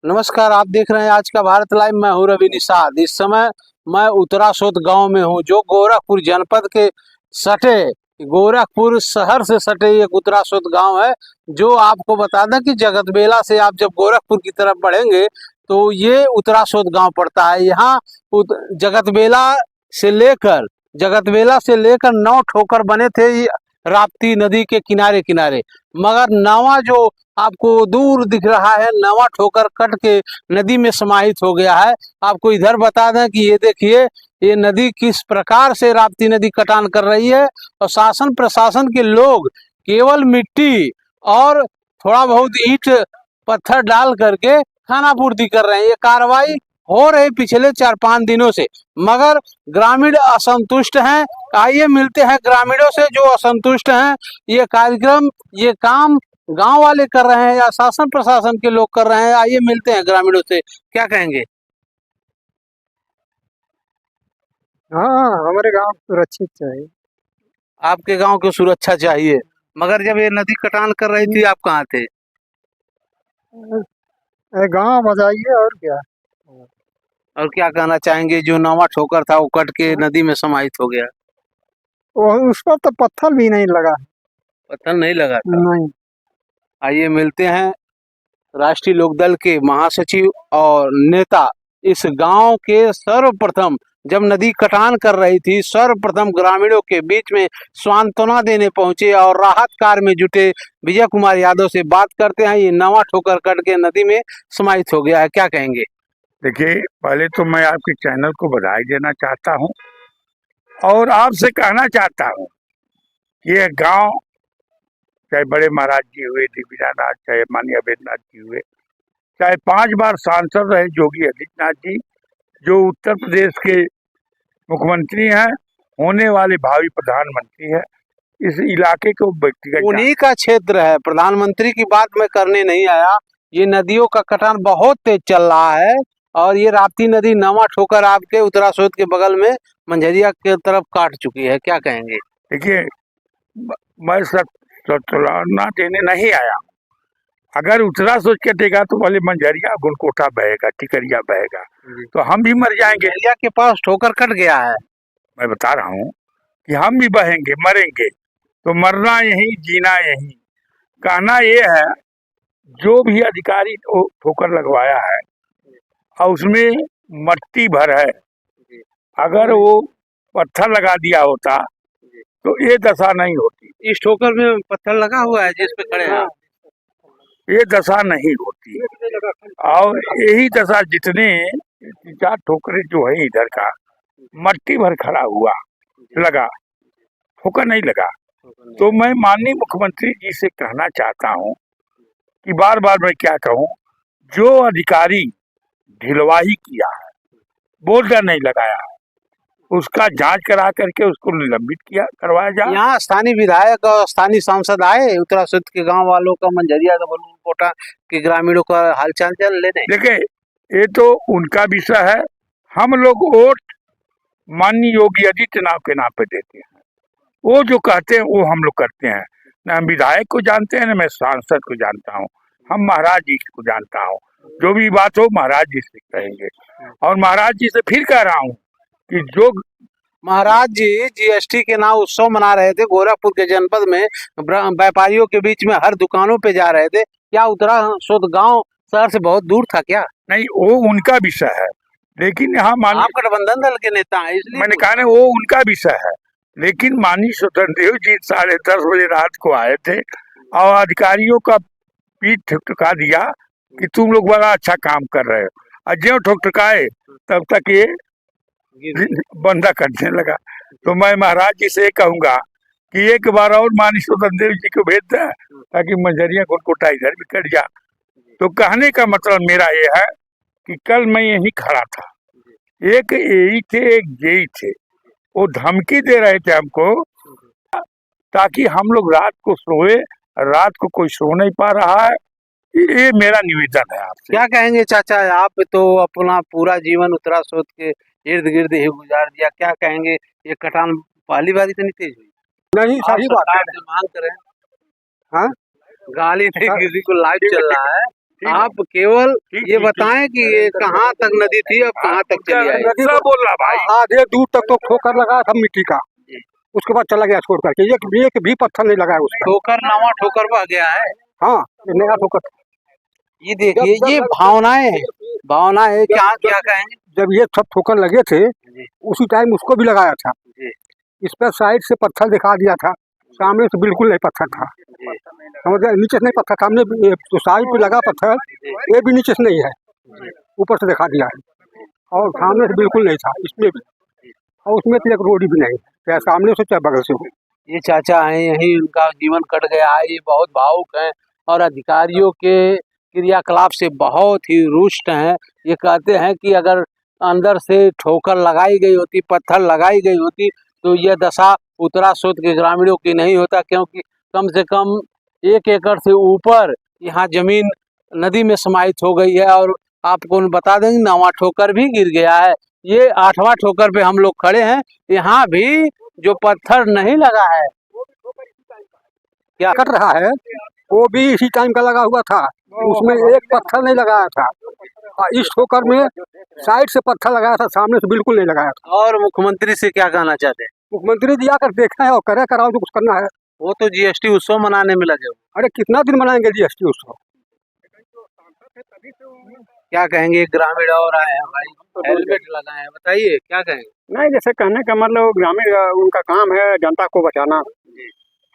नमस्कार, आप देख रहे हैं आज का भारत लाइव। मैं हूं रवि निषाद। इस समय मैं उत्तरासोत गांव में हूं, जो गोरखपुर जनपद के सटे, गोरखपुर शहर से सटे एक उत्तरासोत गांव है। जो आपको बता दें कि जगतबेला से आप जब गोरखपुर की तरफ बढ़ेंगे तो ये उत्तरासोत गांव पड़ता है। यहाँ जगतबेला जगतबेला से लेकर 9 ठोकर बने थे ये राप्ती नदी के किनारे किनारे। मगर नवा जो आपको दूर दिख रहा है, नवा ठोकर कट के नदी में समाहित हो गया है। आपको इधर बता दें कि ये देखिए, ये नदी किस प्रकार से राप्ती नदी कटान कर रही है और शासन प्रशासन के लोग केवल मिट्टी और थोड़ा बहुत ईंट पत्थर डाल करके खाना पूर्ति कर रहे हैं। ये कार्रवाई हो रही पिछले 4-5 दिनों से, मगर ग्रामीण असंतुष्ट हैं। आइए मिलते हैं ग्रामीणों से जो असंतुष्ट हैं। ये कार्यक्रम, ये काम गांव वाले कर रहे हैं या शासन प्रशासन के लोग कर रहे हैं? आइए मिलते हैं ग्रामीणों से, क्या कहेंगे? हाँ, हमारे गांव सुरक्षित चाहिए। आपके गांव को सुरक्षा चाहिए, मगर जब ये नदी कटान कर रही थी आप कहाँ थे? गांव बजाइए और क्या। और क्या कहना चाहेंगे, जो नवा ठोकर था वो कट के नदी में समाहित हो गया? उस पर तो पत्थर भी नहीं लगा। पत्थर नहीं लगा था? नहीं। आइए मिलते हैं राष्ट्रीय लोकदल के महासचिव और नेता। इस गांव के सर्वप्रथम जब नदी कटान कर रही थी, सर्वप्रथम ग्रामीणों के बीच में सांत्वना देने पहुंचे और राहत कार्य में जुटे विजय कुमार यादव से बात करते हैं। ये नवा ठोकर कट के नदी में समाहित हो गया है, क्या कहेंगे? देखिए, पहले तो मैं आपके चैनल को बधाई देना चाहता हूं और आपसे कहना चाहता हूं कि ये गांव, चाहे बड़े महाराज जी हुए दिग्विजयनाथ, चाहे माननीय अवैधनाथ जी हुए, चाहे 5 बार सांसद रहे योगी आदित्यनाथ जी, जो उत्तर प्रदेश के मुख्यमंत्री हैं, होने वाले भावी प्रधानमंत्री है, इस इलाके को व्यक्तिगत उन्हीं का क्षेत्र है। प्रधानमंत्री की बात मैं करने नहीं आया। ये नदियों का कटान बहुत तेज चल रहा है और ये राप्ती नदी नवा ठोकर आपके उत्तरासोत के बगल में मंझरिया की तरफ काट चुकी है, क्या कहेंगे? देखिए, मैं सत्तुलना देने नहीं आया। अगर उत्तरासोत कटेगा तो पहले मंझरिया, गुलकोटा बहेगा, टिकरिया बहेगा, तो हम भी मर जाएंगे। मंझरिया के पास ठोकर कट गया है। मैं बता रहा हूँ कि हम भी बहेंगे, मरेंगे, तो मरना यही, जीना यही। कहना ये है, जो भी अधिकारी ठोकर लगवाया है और उसमें मट्टी भर है, अगर वो पत्थर लगा दिया होता तो ये दशा नहीं होती। इस ठोकर में पत्थर लगा हुआ है जिस पे खड़े हैं? ये दशा नहीं होती। और यही दशा जितने 4 ठोकरे जो है इधर का, मट्टी भर खड़ा हुआ लगा, ठोकर नहीं लगा। तो मैं माननीय मुख्यमंत्री जी से कहना चाहता हूँ कि बार बार मैं क्या कहूँ, जो अधिकारी ढिलवाही किया है, बोल्डर नहीं लगाया है, उसका जांच करा करके उसको निलंबित करवाया जाए। यहाँ स्थानीय विधायक और स्थानीय सांसद आए उत्तरासोत के गांव वालों का, मंझरिया कोटा के ग्रामीणों का हालचाल लेने? देखिए, ये तो उनका विषय है। हम लोग वोट माननीय योगी आदित्यनाथ के नाम पे देते हैं। वो जो कहते हैं वो हम लोग करते हैं। न हम विधायक को जानते हैं, न मैं सांसद को जानता हूँ। हम महाराज जी को जानता हूँ। जो भी बात हो महाराज जी से कहेंगे। और महाराज जी से फिर कह रहा हूँ कि जो महाराज जी जीएसटी के नाम उत्सव मना रहे थे गोरखपुर के जनपद में, व्यापारियों के बीच में हर दुकानों पे जा रहे थे। क्या उत्तरासोत गांव शहर से बहुत दूर था क्या? नहीं, वो उनका विषय है, लेकिन यहाँ आप गठबंधन दल के नेता हैं इसलिए मैंने कहा ना, वो उनका विषय है। लेकिन माननीय स्वतंत्र देव जी 10:30 बजे रात को आए थे और अधिकारियों का पीठ ठुकठुका दिया कि तुम लोग बड़ा अच्छा काम कर रहे हो, और जो ठुकठुकाए तब तक ये बंदा करने लगा। तो मैं महाराज जी से कहूंगा कि एक बार और माननीय स्वतंत्र देव जी को भेज दें, ताकि मंझरिया गुलकोटा इधर भी कट जा। तो कहने का मतलब मेरा ये है कि कल मैं यहीं खड़ा था, एक एई थे, एक जेई थे, वो धमकी दे रहे थे हमको, ताकि हम लोग रात को सोए। रात को कोई सो नहीं पा रहा है। ये मेरा निवेदन है आपसे। क्या कहेंगे चाचा, आप तो अपना पूरा जीवन उत्तरासोत के इर्द गिर्द ही गुजार दिया, क्या कहेंगे? ये कटान पहली बार इतनी तेज हुई? नहीं, सही बात है। मांग करें, हाँ, गाली नहीं, किसी को लाइव चल रहा है। आप केवल ठीक, ये ठीक, बताएं कि ये कहाँ तक नदी थी अब कहाँ तक चली आई। दूसरा बोल रहा भाई। आधे दूर तक तो ठोकर लगाया था मिट्टी का, उसके बाद चला गया छोड़ करके, एक भी पत्थर नहीं लगाया उसका। ठोकर नवा ठोकर बह गया है। हाँ, ये नया ठोकर। ये देखिए ये भावनाएं हैं, भावनाएं हैं, क्या क्या कहेंगे। जब ये सब ठोकर लगे थे उसी टाइम उसको भी लगाया था। इस पर साइड से पत्थर दिखा दिया था, सामने से बिल्कुल नहीं पत्थर था, समझ गए, नीचे से नहीं पत्थर, सामने तो साइड पे लगा पत्थर, ये भी नीचे से नहीं है, ऊपर से दिखा दिया है, और सामने से बिल्कुल नहीं था इसमें भी, और उसमें तो एक रोड भी नहीं, चाहे सामने से चाहे बगल से हो। ये चाचा हैं, यही उनका जीवन कट गया है, ये बहुत भावुक हैं और अधिकारियों के क्रियाकलाप से बहुत ही रुष्ट हैं। ये कहते हैं कि अगर अंदर से ठोकर लगाई गई होती, पत्थर लगाई गई होती तो यह दशा उत्तरासोत के ग्रामीणों की नहीं होता, क्योंकि कम से कम 1 एकड़ से ऊपर यहाँ जमीन नदी में समाहित हो गई है। और आपको बता देंगे नवा ठोकर भी गिर गया है। ये 8वां ठोकर पे हम लोग खड़े हैं, यहाँ भी जो पत्थर नहीं लगा है, क्या कट रहा है वो भी इसी टाइम का लगा हुआ था, उसमें एक पत्थर नहीं लगाया था, और इस ठोकर में साइड से पत्थर लगाया था, सामने से बिल्कुल नहीं लगाया था। और मुख्यमंत्री से क्या कहना चाहते हैं। मुख्यमंत्री जी आकर देखा है और करे कराओ जो कुछ करना है। वो तो जीएसटी उत्सव मनाने में लगे हुए। अरे कितना दिन मनाएंगे जीएसटी उत्सव। क्या कहेंगे, ग्रामीण और आए हैं भाई, हेलमेट लगाए हैं, बताइए क्या कहेंगे। नहीं, जैसे कहने का मतलब ग्रामीण उनका काम है जनता को बचाना,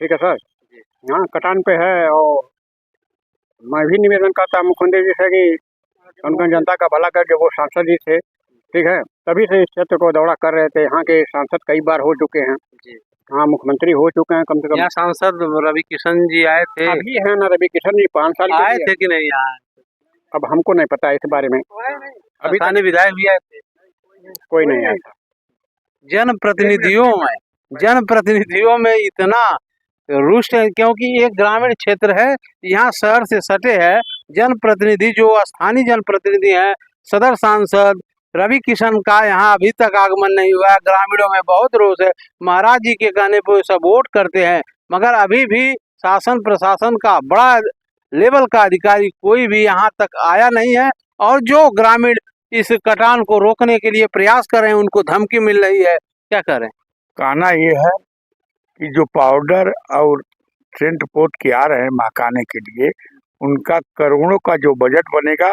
ठीक है सर, यहाँ कटान पे है, और मैं भी निवेदन करता मुख्यमंत्री जी से कि उनका जनता का भला करके, वो सांसद जी थे, ठीक है, तभी से इस क्षेत्र को दौरा कर रहे थे। यहाँ के सांसद कई बार हो चुके हैं, हाँ मुख्यमंत्री हो चुके हैं कम से कम। यहाँ सांसद रवि किशन जी आए थे, अभी है ना रवि किशन जी, 5 साल आए थे कि नहीं यहाँ। अब हमको नहीं पता इस बारे में, अभी स्थानीय विधायक भी आए थे, कोई नहीं आया। जनप्रतिनिधियों में इतना रुष्ट है, क्योंकि एक ग्रामीण क्षेत्र है, यहाँ शहर से सटे है। जनप्रतिनिधि जो स्थानीय जनप्रतिनिधि हैं, सदर सांसद रवि किशन का यहाँ अभी तक आगमन नहीं हुआ है। ग्रामीणों में बहुत रोष है, महाराज जी के कहने पर सब वोट करते हैं, मगर अभी भी शासन प्रशासन का बड़ा लेवल का अधिकारी कोई भी यहाँ तक आया नहीं है। और जो ग्रामीण इस कटान को रोकने के लिए प्रयास कर रहे हैं, उनको धमकी मिल रही है, क्या करें। कहना ये है कि जो पाउडर और सेंट पोत के आ रहे हैं महकाने के लिए, उनका करोड़ों का जो बजट बनेगा,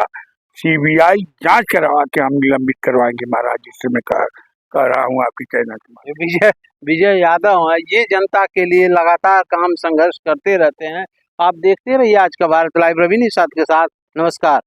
सीबीआई जांच करवा के हम निलंबित करवाएंगे महाराज जी से, मैं कह रहा हूँ आपकी कहना। विजय यादव है, ये जनता के लिए लगातार काम संघर्ष करते रहते हैं। आप देखते रहिए आज का भारत लाइव, रवि निषाद के साथ, नमस्कार।